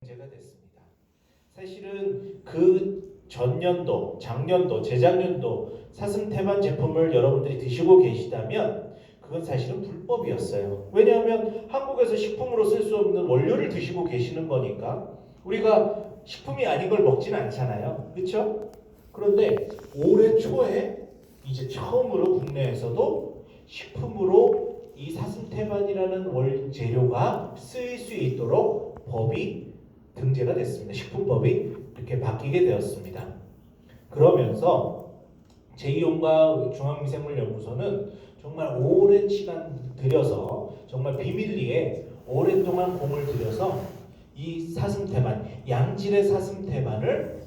문제가 됐습니다. 사실은 그 전년도, 작년도, 재작년도 사슴태반 제품을 여러분들이 드시고 계시다면 그건 사실은 불법이었어요. 왜냐하면 한국에서 식품으로 쓸 수 없는 원료를 드시고 계시는 거니까 우리가 식품이 아닌 걸 먹지는 않잖아요. 그렇죠? 그런데 올해 초에 이제 처음으로 국내에서도 식품으로 이 사슴태반이라는 원재료가 쓰일 수 있도록 법이 등재가 됐습니다. 식품법이 이렇게 바뀌게 되었습니다. 그러면서 제2용과 중앙미생물연구소는 정말 오랜 시간 들여서 정말 비밀리에 오랫동안 공을 들여서 이 사슴태반, 양질의 사슴태반을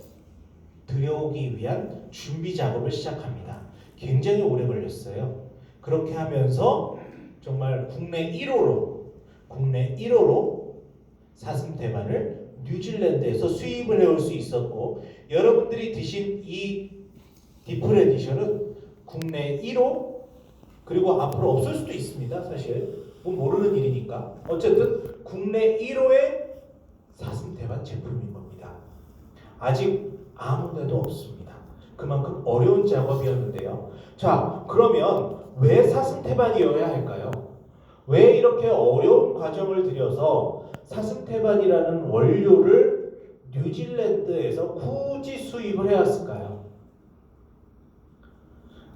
들여오기 위한 준비 작업을 시작합니다. 굉장히 오래 걸렸어요. 그렇게 하면서 정말 국내 1호로 사슴태반을 뉴질랜드에서 수입을 해올 수 있었고, 여러분들이 드신 이 디플 에디션은 국내 1호, 그리고 앞으로 없을 수도 있습니다. 사실 뭐 모르는 일이니까. 어쨌든 국내 1호의 사슴태반 제품인 겁니다. 아직 아무 데도 없습니다. 그만큼 어려운 작업이었는데요. 자, 그러면 왜 사슴태반이어야 할까요? 왜 이렇게 어려운 과정을 들여서 사슴태반이라는 원료를 뉴질랜드에서 굳이 수입을 해왔을까요?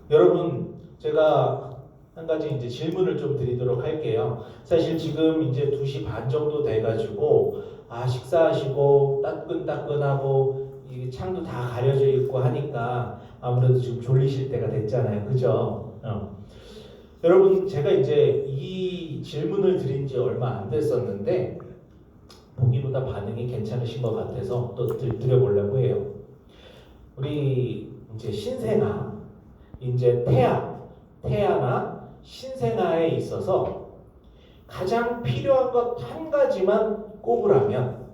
여러분, 제가 한 가지 이제 질문을 좀 드리도록 할게요. 사실 지금 이제 2시 반 정도 돼가지고 식사하시고 따끈따끈하고 이 창도 다 가려져 있고 하니까 아무래도 지금 졸리실 때가 됐잖아요. 그죠? 여러분, 제가 이제 이 질문을 드린 지 얼마 안 됐었는데 보기보다 반응이 괜찮으신 것 같아서 또 드려보려고 해요. 우리 이제 신생아, 이제 태아나 신생아에 있어서 가장 필요한 것 한 가지만 꼽으라면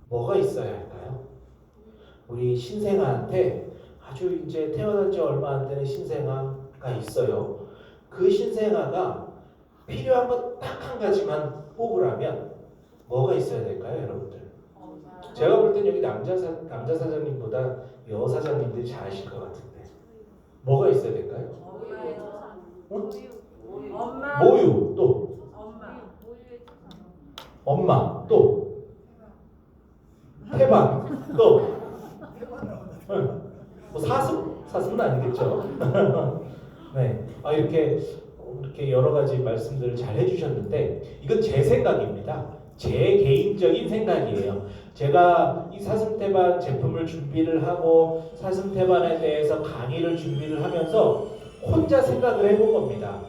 뭐가 있어야 할까요? 우리 신생아한테 아주 이제 태어난 지 얼마 안 되는 신생아가 있어요. 그 신생아가 필요한 것 딱 한 가지만 꼽으라면 뭐가 있어야 될까요, 여러분들? 제가 볼 땐 여기 남자 사장님보다 여 사장님들이 잘하실 것 같은데 뭐가 있어야 될까요? 응? 모유, 또 엄마, 또 태반, 또 뭐 사슴은 아니겠죠. 네, 이렇게 여러 가지 말씀들을 잘 해주셨는데 이건 제 생각입니다. 제 개인적인 생각이에요. 제가 이 사슴태반 제품을 준비를 하고 사슴태반에 대해서 강의를 준비를 하면서 혼자 생각을 해본 겁니다.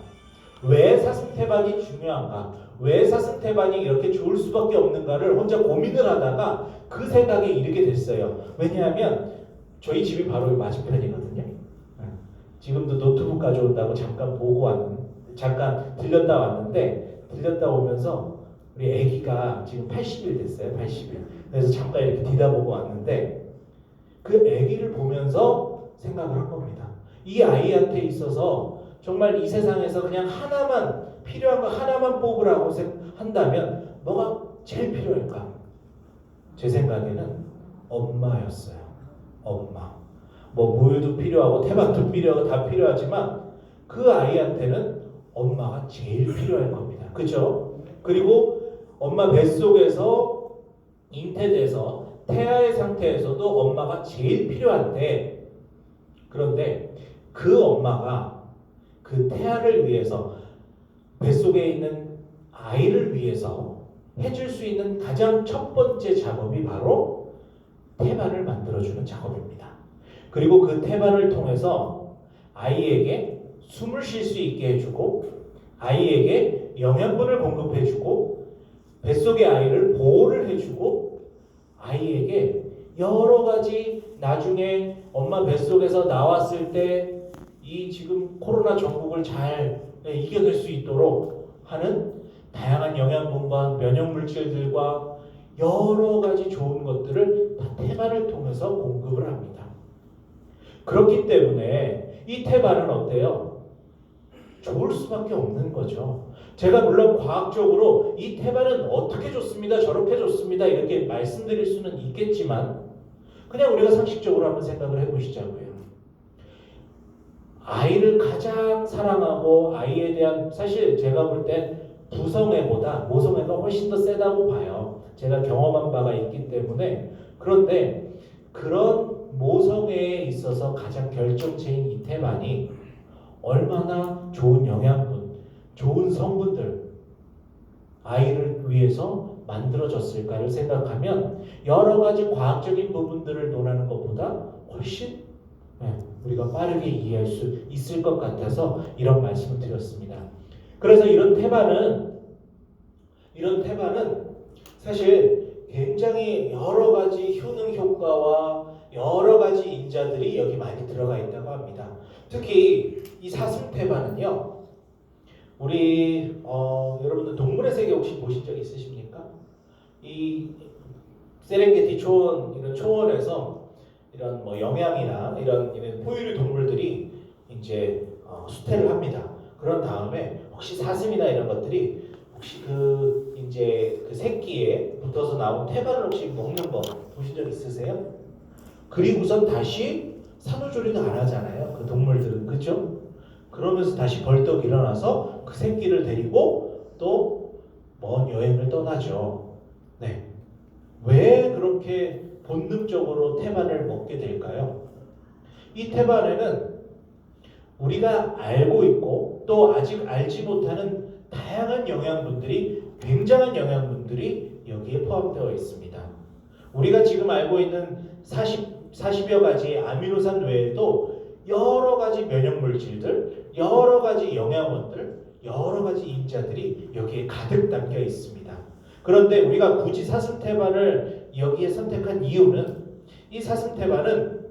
왜 사슴태반이 중요한가? 왜 사슴태반이 이렇게 좋을 수밖에 없는가를 혼자 고민을 하다가 그 생각에 이르게 됐어요. 왜냐하면 저희 집이 바로 맞은편이거든요. 지금도 노트북 가져온다고 잠깐 들렸다 오면서 우리 아기가 지금 80일 됐어요. 80일. 그래서 잠깐 이렇게 뒤다보고 왔는데 그 아기를 보면서 생각을 한 겁니다. 이 아이한테 있어서 정말 이 세상에서 그냥 필요한 거 하나만 뽑으라고 한다면 뭐가 제일 필요할까? 제 생각에는 엄마였어요. 엄마. 뭐 모유도 필요하고 태반도 필요하고 다 필요하지만 그 아이한테는 엄마가 제일 필요할 겁니다. 그죠? 그리고 엄마 뱃속에서 잉태돼서 태아의 상태에서도 엄마가 제일 필요한데, 그런데 그 엄마가 그 태아를 위해서, 뱃속에 있는 아이를 위해서 해줄 수 있는 가장 첫 번째 작업이 바로 태반을 만들어주는 작업입니다. 그리고 그 태반을 통해서 아이에게 숨을 쉴 수 있게 해주고 아이에게 영양분을 공급해주고 뱃속의 아이를 보호를 해주고 아이에게 여러 가지 나중에 엄마 뱃속에서 나왔을 때 이 지금 코로나 전국을 잘 이겨낼 수 있도록 하는 다양한 영양분과 면역물질들과 여러 가지 좋은 것들을 다 태반을 통해서 공급을 합니다. 그렇기 때문에 이 태반은 어때요? 좋을 수밖에 없는 거죠. 제가 물론 과학적으로 이 태반은 어떻게 좋습니다, 저렇게 좋습니다 이렇게 말씀드릴 수는 있겠지만 그냥 우리가 상식적으로 한번 생각을 해보시자고요. 아이를 가장 사랑하고 아이에 대한 사실 제가 볼 땐 부성애보다 모성애가 훨씬 더 세다고 봐요. 제가 경험한 바가 있기 때문에. 그런데 그런 모성애에 있어서 가장 결정체인 이 태반이 얼마나 좋은 영양분, 좋은 성분들 아이를 위해서 만들어졌을까를 생각하면 여러 가지 과학적인 부분들을 논하는 것보다 훨씬 우리가 빠르게 이해할 수 있을 것 같아서 이런 말씀을 드렸습니다. 그래서 이런 태반은 사실 굉장히 여러 가지 효능 효과와 여러 가지 인자들이 여기 많이 들어가 있다고 합니다. 특히 이 사슴 태반은요, 우리 여러분들 동물의 세계 혹시 보신 적 있으십니까? 이 세렝게티 초원 이런 초원에서 이런 뭐 영양이나 이런 포유류 동물들이 이제 수태를 합니다. 그런 다음에 혹시 사슴이나 이런 것들이 혹시 그 이제 그 새끼에 붙어서 나온 태반을 혹시 먹는 거 보신 적 있으세요? 그리고선 다시 산후조리도 안 하잖아요. 그 동물들은 그죠? 그러면서 다시 벌떡 일어나서 그 새끼를 데리고 또 먼 여행을 떠나죠. 네. 왜 그렇게 본능적으로 태반을 먹게 될까요? 이 태반에는 우리가 알고 있고 또 아직 알지 못하는 다양한 영양분들이 굉장한 영양분들이 여기에 포함되어 있습니다. 우리가 지금 알고 있는 40여 가지 아미노산 외에도 여러 가지 면역물질들, 여러 가지 영양원들, 여러 가지 인자들이 여기에 가득 담겨 있습니다. 그런데 우리가 굳이 사슴태반을 여기에 선택한 이유는 이 사슴태반은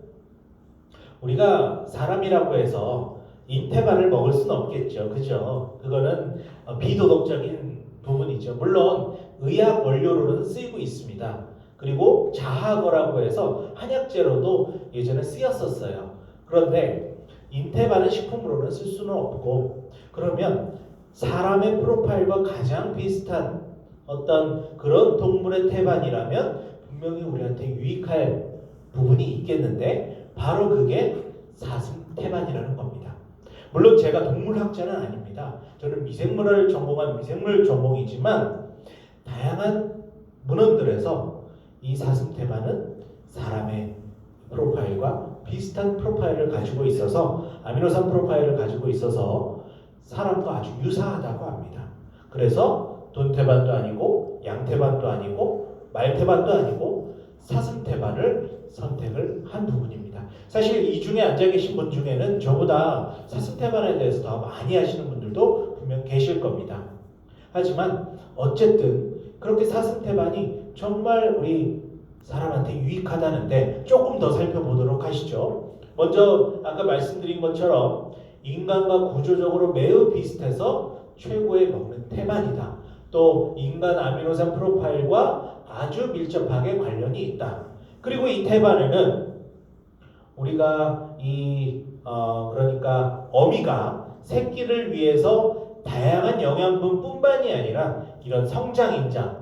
우리가 사람이라고 해서 인태반을 먹을 수는 없겠죠. 그죠? 그거는 비도덕적인 부분이죠. 물론 의학 원료로는 쓰이고 있습니다. 그리고 자하거라고 해서 한약재로도 예전에 쓰였었어요. 그런데 인태반은 식품으로는 쓸 수는 없고 그러면 사람의 프로파일과 가장 비슷한 어떤 그런 동물의 태반이라면 분명히 우리한테 유익할 부분이 있겠는데 바로 그게 사슴 태반이라는 겁니다. 물론 제가 동물학자는 아닙니다. 저는 미생물을 전공한 미생물 전공이지만 다양한 문헌들에서 이 사슴 태반은 사람의 프로파일과 비슷한 프로파일을 가지고 있어서 아미노산 프로파일을 가지고 있어서 사람과 아주 유사하다고 합니다. 그래서 돈태반도 아니고 양태반도 아니고 말태반도 아니고 사슴태반을 선택을 한 부분입니다. 사실 이 중에 앉아 계신 분 중에는 저보다 사슴태반에 대해서 더 많이 아시는 분들도 분명 계실 겁니다. 하지만 어쨌든 그렇게 사슴태반이 정말 우리 사람한테 유익하다는데 조금 더 살펴보도록 하시죠. 먼저 아까 말씀드린 것처럼 인간과 구조적으로 매우 비슷해서 최고의 먹는 태반이다. 또 인간 아미노산 프로파일과 아주 밀접하게 관련이 있다. 그리고 이 태반에는 우리가 그러니까 어미가 새끼를 위해서 다양한 영양분뿐만이 아니라 이런 성장인자,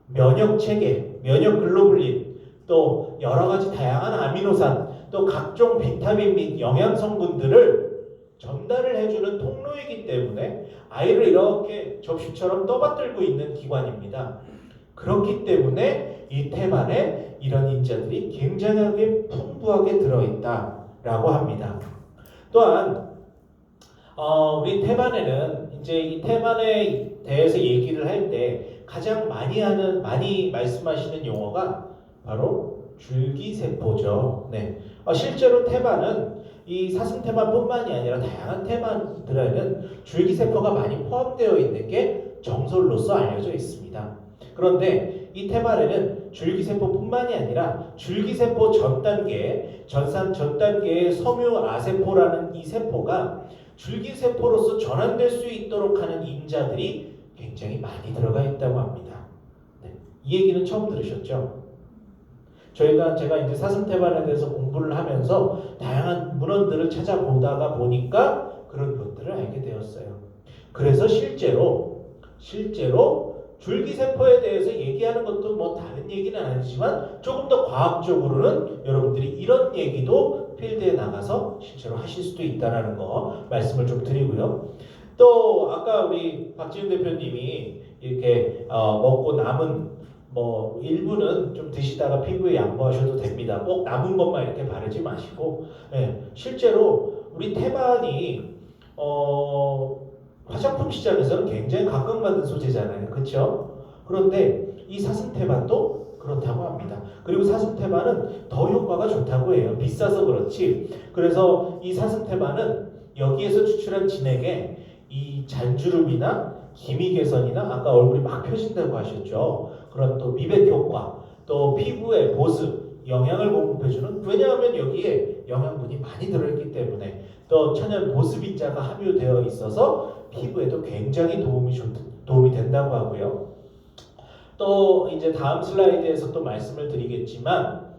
면역체계, 면역글로불린, 또 여러 가지 다양한 아미노산, 또 각종 비타민 및 영양 성분들을 전달을 해주는 통로이기 때문에 아이를 이렇게 접시처럼 떠받들고 있는 기관입니다. 그렇기 때문에 이 태반에 이런 인자들이 굉장하게 풍부하게 들어있다라고 합니다. 또한 우리 태반에는 이제 이 태반에 대해서 얘기를 할 때 가장 많이 말씀하시는 용어가 바로 줄기세포죠. 네. 실제로 태반은 이 사슴태반뿐만이 아니라 다양한 태반들에는 줄기세포가 많이 포함되어 있는 게 정설로서 알려져 있습니다. 그런데 이 태반에는 줄기세포뿐만이 아니라 줄기세포 전 단계의 섬유아세포라는 이 세포가 줄기세포로서 전환될 수 있도록 하는 인자들이 굉장히 많이 들어가 있다고 합니다. 네. 이 얘기는 처음 들으셨죠? 제가 이제 사슴태반에 대해서 공부를 하면서 다양한 문헌들을 찾아보다가 보니까 그런 것들을 알게 되었어요. 그래서 실제로 실제로 줄기세포에 대해서 얘기하는 것도 뭐 다른 얘기는 아니지만 조금 더 과학적으로는 여러분들이 이런 얘기도 필드에 나가서 실제로 하실 수도 있다는 거 말씀을 좀 드리고요. 또 아까 우리 박지훈 대표님이 이렇게 먹고 남은 뭐 일부는 좀 드시다가 피부에 양보하셔도 됩니다. 꼭 남은 것만 이렇게 바르지 마시고, 실제로 우리 태반이 화장품 시장에서는 굉장히 각광받는 소재잖아요. 그렇죠? 그런데 이 사슴태반도 그렇다고 합니다. 그리고 사슴태반은 더 효과가 좋다고 해요. 비싸서 그렇지. 그래서 이 사슴태반은 여기에서 추출한 진액에 이 잔주름이나 기미 개선이나 아까 얼굴이 막 펴진다고 하셨죠. 그런 또 미백 효과, 또 피부의 보습, 영양을 공급해주는, 왜냐하면 여기에 영양분이 많이 들어있기 때문에, 또 천연 보습인자가 함유되어 있어서 피부에도 굉장히 도움이 된다고 하고요. 또 이제 다음 슬라이드에서 또 말씀을 드리겠지만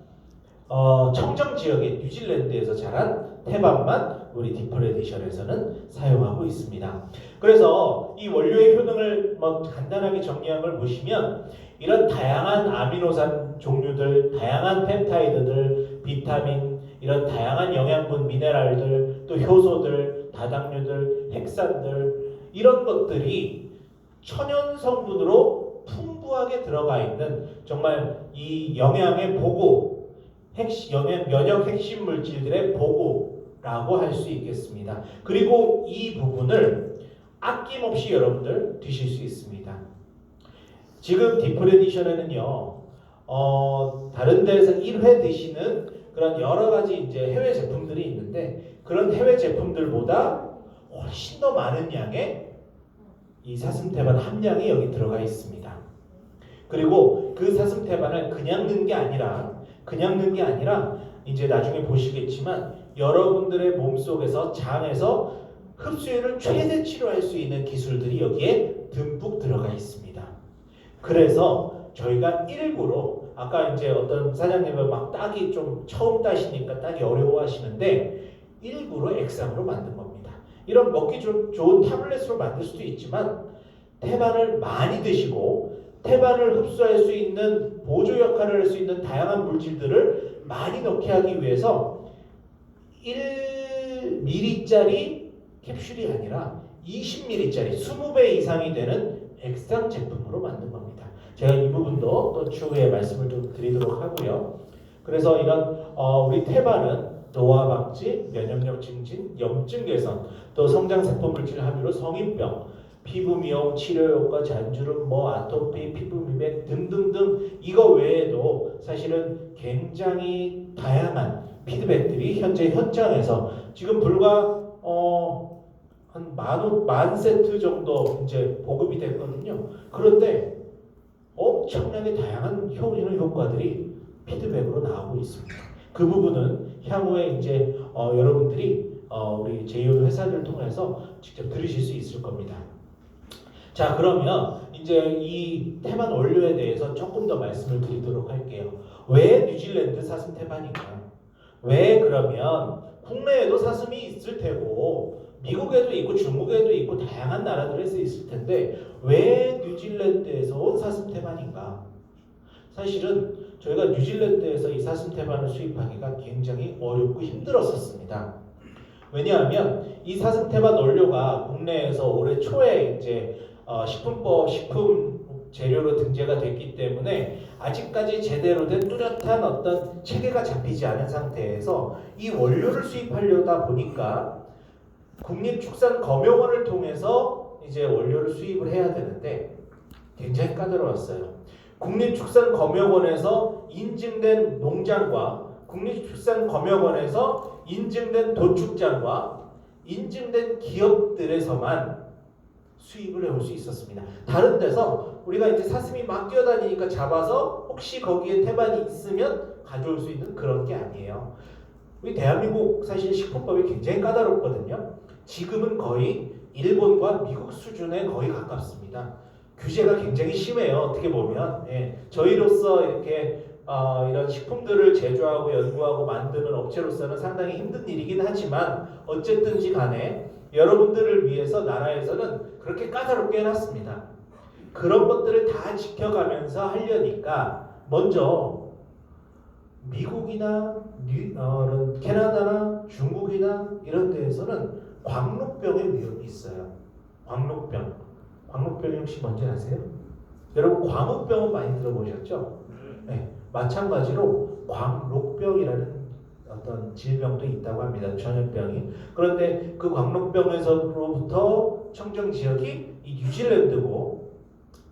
청정 지역의 뉴질랜드에서 자란 태반만 우리 디펄 에디션에서는 사용하고 있습니다. 그래서 이 원료의 효능을 간단하게 정리한 걸 보시면 이런 다양한 아미노산 종류들, 다양한 펩타이드들, 비타민, 이런 다양한 영양분, 미네랄들, 또 효소들, 다당류들, 핵산들, 이런 것들이 천연 성분으로 풍부하게 들어가 있는 정말 이 영양의 보고, 면역 핵심 물질들의 보고라고 할 수 있겠습니다. 그리고 이 부분을 아낌없이 여러분들 드실 수 있습니다. 지금 디플 에디션에는요, 다른 데에서 1회 드시는 그런 여러 가지 이제 해외 제품들이 있는데, 그런 해외 제품들보다 훨씬 더 많은 양의 이 사슴태반 함량이 여기 들어가 있습니다. 그리고 그 사슴태반을 그냥 넣은 게 아니라 이제 나중에 보시겠지만 여러분들의 몸속에서 장에서 흡수율을 최대 치료할 수 있는 기술들이 여기에 듬뿍 들어가 있습니다. 그래서 저희가 일부러 아까 이제 어떤 사장님은 막 따기 좀 처음 따시니까 따기 어려워하시는데 일부러 액상으로 만든 겁니다. 이런 먹기 좋은 타블렛으로 만들 수도 있지만 태반을 많이 드시고 태반을 흡수할 수 있는 보조 역할을 할 수 있는 다양한 물질들을 많이 넣게 하기 위해서 1ml짜리 캡슐이 아니라 20ml짜리 20배 이상이 되는 액상 제품으로 만든 겁니다. 제가 이 부분도 또 추후에 말씀을 좀 드리도록 하고요. 그래서 이런 우리 태반은 노화 방지, 면역력 증진, 염증 개선, 또 성장세포 물질 함유로 성인병, 피부 미용, 치료 효과, 잔주름, 아토피, 피부 미백 등등등, 이거 외에도 사실은 굉장히 다양한 피드백들이 현재 현장에서 지금 불과 한 10,000세트 정도 이제 보급이 됐거든요. 그런데 엄청나게 다양한 효과들이 피드백으로 나오고 있습니다. 그 부분은 향후에 이제 여러분들이 우리 제이온 회사들을 통해서 직접 들으실 수 있을 겁니다. 자, 그러면 이제 이 태반 원료에 대해서 조금 더 말씀을 드리도록 할게요. 왜 뉴질랜드 사슴 태반인가? 왜 그러면 국내에도 사슴이 있을 테고 미국에도 있고 중국에도 있고 다양한 나라들에서 있을 텐데 왜 뉴질랜드에서 온 사슴 태반인가? 사실은 저희가 뉴질랜드에서 이 사슴 태반을 수입하기가 굉장히 어렵고 힘들었었습니다. 왜냐하면 이 사슴 태반 원료가 국내에서 올해 초에 이제 식품 재료로 등재가 됐기 때문에 아직까지 제대로 된 뚜렷한 어떤 체계가 잡히지 않은 상태에서 이 원료를 수입하려다 보니까 국립축산검역원을 통해서 이제 원료를 수입을 해야 되는데 굉장히 까다로웠어요. 국립축산검역원에서 인증된 농장과 국립축산검역원에서 인증된 도축장과 인증된 기업들에서만 수입을 해올 수 있었습니다. 다른 데서 우리가 이제 사슴이 막 뛰어다니니까 잡아서 혹시 거기에 태반이 있으면 가져올 수 있는 그런 게 아니에요. 우리 대한민국 사실 식품법이 굉장히 까다롭거든요. 지금은 거의 일본과 미국 수준에 거의 가깝습니다. 규제가 굉장히 심해요. 어떻게 보면 저희로서 이렇게 이런 식품들을 제조하고 연구하고 만드는 업체로서는 상당히 힘든 일이긴 하지만 어쨌든지 간에 여러분들을 위해서 나라에서는 그렇게 까다롭게 해놨습니다. 그런 것들을 다 지켜가면서 하려니까 먼저 미국이나 캐나다나 중국이나 이런 데에서는 광록병의 위험이 있어요. 광록병. 광록병이 혹시 뭔지 아세요? 여러분 광우병은 많이 들어보셨죠? 네. 마찬가지로 광록병이라는 어떤 질병도 있다고 합니다. 전염병이. 그런데 그 광록병에서로부터 청정 지역이 이 뉴질랜드고,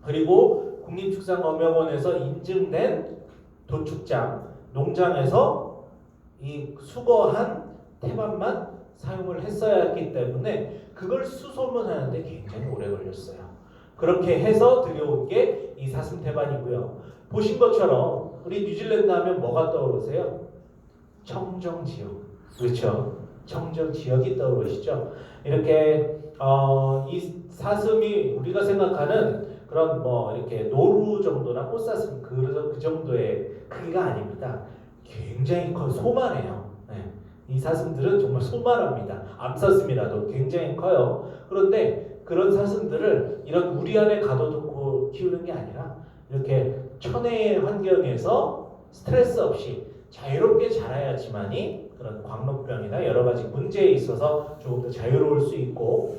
그리고 국립축산검역원에서 인증된 도축장, 농장에서 이 수거한 태반만 사용을 했어야 했기 때문에 그걸 수소문하는데 굉장히 오래 걸렸어요. 그렇게 해서 들여온 게 이 사슴태반이고요. 보신 것처럼 우리 뉴질랜드 하면 뭐가 떠오르세요? 청정지역. 그렇죠? 청정지역이 떠오르시죠? 이렇게 이 사슴이 우리가 생각하는 그런 뭐 이렇게 노루 정도나 꽃사슴 그 정도의 크기가 아닙니다. 굉장히 커요. 소만해요. 네. 이 사슴들은 정말 소만합니다. 암사슴이라도 굉장히 커요. 그런데 그런 사슴들을 이런 우리 안에 가둬두고 키우는 게 아니라 이렇게 천혜의 환경에서 스트레스 없이 자유롭게 자라야지만이 그런 광록병이나 여러 가지 문제에 있어서 조금 더 자유로울 수 있고,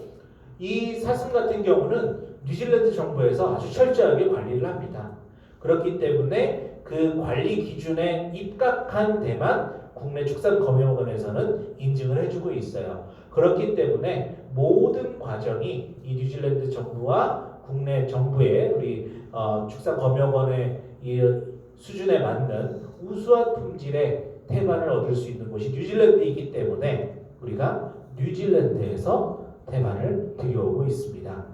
이 사슴 같은 경우는 뉴질랜드 정부에서 아주 철저하게 관리를 합니다. 그렇기 때문에 그 관리 기준에 입각한 데만 국내 축산검역원에서는 인증을 해주고 있어요. 그렇기 때문에 모든 과정이 이 뉴질랜드 정부와 국내 정부의 우리 축산검역원의 이 수준에 맞는 우수한 품질의 태반을 얻을 수 있는 곳이 뉴질랜드이기 때문에 우리가 뉴질랜드에서 태반을 들여오고 있습니다.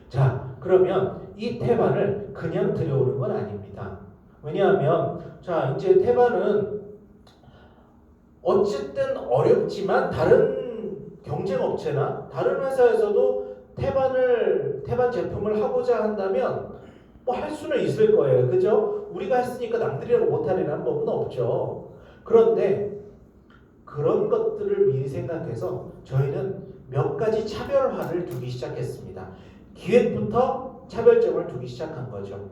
자, 그러면 이 태반을 그냥 들여오는 건 아닙니다. 왜냐하면 자, 이제 태반은 어쨌든 어렵지만 다른 경쟁업체나 다른 회사에서도 태반 제품을 하고자 한다면 뭐 할 수는 있을 거예요. 그죠? 우리가 했으니까 남들이라고 못하리라는 법은 없죠. 그런데 그런 것들을 미리 생각해서 저희는 몇 가지 차별화를 두기 시작했습니다. 기획부터 차별점을 두기 시작한 거죠.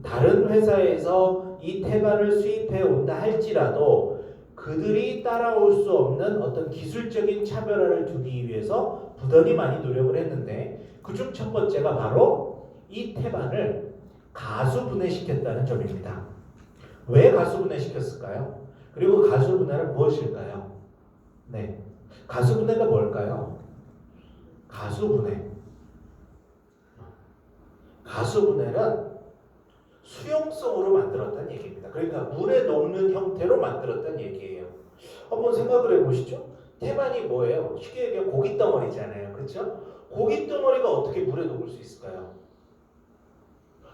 다른 회사에서 이 태반을 수입해 온다 할지라도 그들이 따라올 수 없는 어떤 기술적인 차별화를 두기 위해서 부단히 많이 노력을 했는데, 그중 첫 번째가 바로 이 태반을 가수분해시켰다는 점입니다. 왜 가수분해시켰을까요? 그리고 가수분해는 무엇일까요? 네, 가수분해가 뭘까요? 가수분해는 수용성으로 만들었다는 얘기입니다. 그러니까 물에 녹는 형태로 만들었다는 얘기예요. 한번 생각을 해보시죠. 태반이 뭐예요? 쉽게 얘기하면 고깃덩어리잖아요. 그렇죠? 고깃덩어리가 어떻게 물에 녹을 수 있을까요?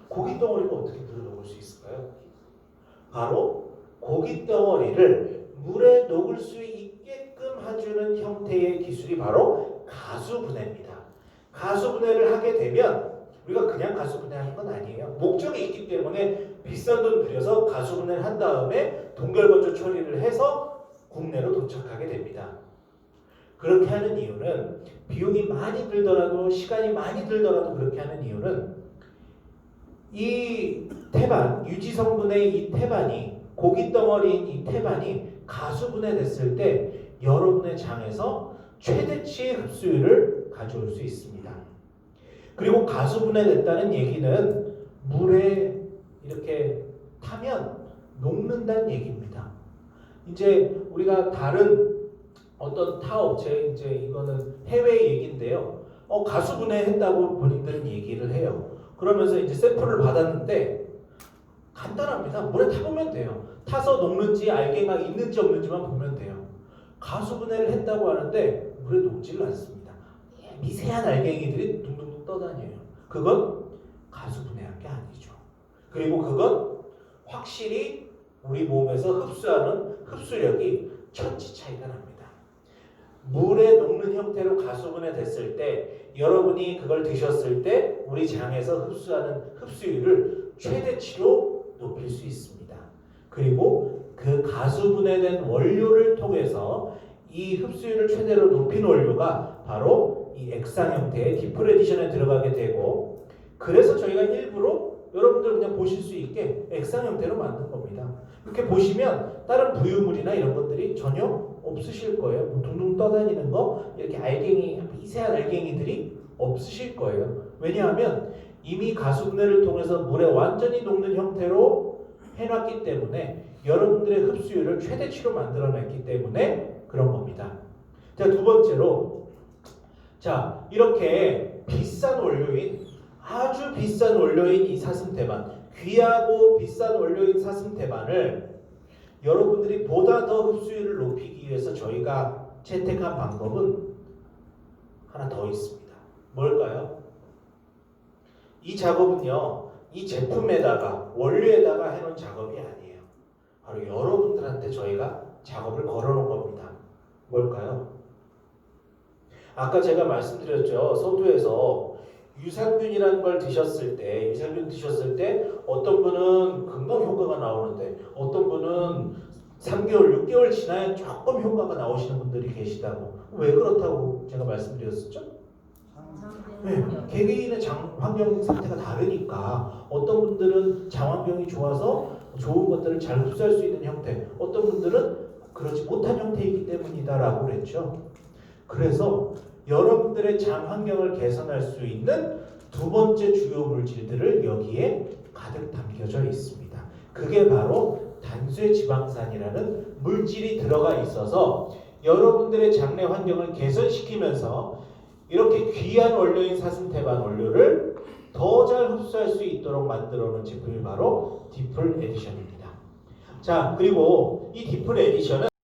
고깃덩어리가 어떻게 물에 녹을 수 있을까요? 바로 고깃덩어리를 물에 녹을 수 있게끔 해주는 형태의 기술이 바로 가수분해입니다. 가수분해를 하게 되면 우리가 그냥 가수분해하는 건 아니에요. 목적이 있기 때문에 비싼 돈 들여서 가수분해를 한 다음에 동결건조 처리를 해서 국내로 도착하게 됩니다. 그렇게 하는 이유는 비용이 많이 들더라도 시간이 많이 들더라도 그렇게 하는 이유는 이 태반, 유지성분의 이 태반이, 고깃덩어리인 이 태반이 가수분해됐을 때 여러분의 장에서 최대치의 흡수율을 가져올 수 있습니다. 그리고 가수분해됐다는 얘기는 물에 이렇게 타면 녹는다는 얘기입니다. 이제 우리가 다른 어떤 타 업체, 이제 이거는 해외 얘기인데요. 가수분해했다고 본인들은 얘기를 해요. 그러면서 이제 샘플을 받았는데 간단합니다. 물에 타보면 돼요. 타서 녹는지 알갱이가 있는지 없는지만 보면 돼요. 가수분해를 했다고 하는데 물에 녹지를 않습니다. 미세한 알갱이들이 둥둥둥 떠다녀요. 그건 가수분해한 게 아니죠. 그리고 그건 확실히 우리 몸에서 흡수하는 흡수력이 천지 차이가 납니다. 물에 녹는 형태로 가수분해 됐을 때 여러분이 그걸 드셨을 때 우리 장에서 흡수하는 흡수율을 최대치로 높일 수 있습니다. 그리고 그 가수분해된 원료를 통해서 이 흡수율을 최대로 높인 원료가 바로 이 액상 형태의 디프레디션에 들어가게 되고, 그래서 저희가 일부러 여러분들 그냥 보실 수 있게 액상 형태로 만든 겁니다. 이렇게 보시면 다른 부유물이나 이런 것들이 전혀 없으실 거예요. 뭐 둥둥 떠다니는 거, 이렇게 알갱이, 미세한 알갱이들이 없으실 거예요. 왜냐하면 이미 가수분해를 통해서 물에 완전히 녹는 형태로 해놨기 때문에 여러분들의 흡수율을 최대치로 만들어냈기 때문에 그런 겁니다. 자, 두 번째로, 자, 이렇게 비싼 원료인, 아주 비싼 원료인 이 사슴태반, 귀하고 비싼 원료인 사슴태반을 여러분들이 보다 더 흡수율을 높이기 위해서 저희가 채택한 방법은 하나 더 있습니다. 뭘까요? 이 작업은요, 이 제품에다가 원료에다가 해놓은 작업이 아니에요. 바로 여러분들한테 저희가 작업을 걸어놓은 겁니다. 뭘까요? 아까 제가 말씀드렸죠. 서두에서 유산균이라는 걸 드셨을 때, 유산균 드셨을 때 어떤 분은 금방 효과가 나오는데 어떤 분은 3개월, 6개월 지나야 조금 효과가 나오시는 분들이 계시다고. 왜 그렇다고 제가 말씀드렸었죠? 네, 개개인의 장 환경 상태가 다르니까 어떤 분들은 장환경이 좋아서 좋은 것들을 잘 흡수할 수 있는 형태, 어떤 분들은 그렇지 못한 형태이기 때문이다라고 그랬죠. 그래서 여러분들의 장 환경을 개선할 수 있는 두 번째 주요 물질들을 여기에 가득 담겨져 있습니다. 그게 바로 단수의 지방산이라는 물질이 들어가 있어서 여러분들의 장내 환경을 개선시키면서 이렇게 귀한 원료인 사슴태반 원료를 더 잘 흡수할 수 있도록 만들어 놓은 제품이 바로 디플 에디션입니다. 자, 그리고 이 디플 에디션은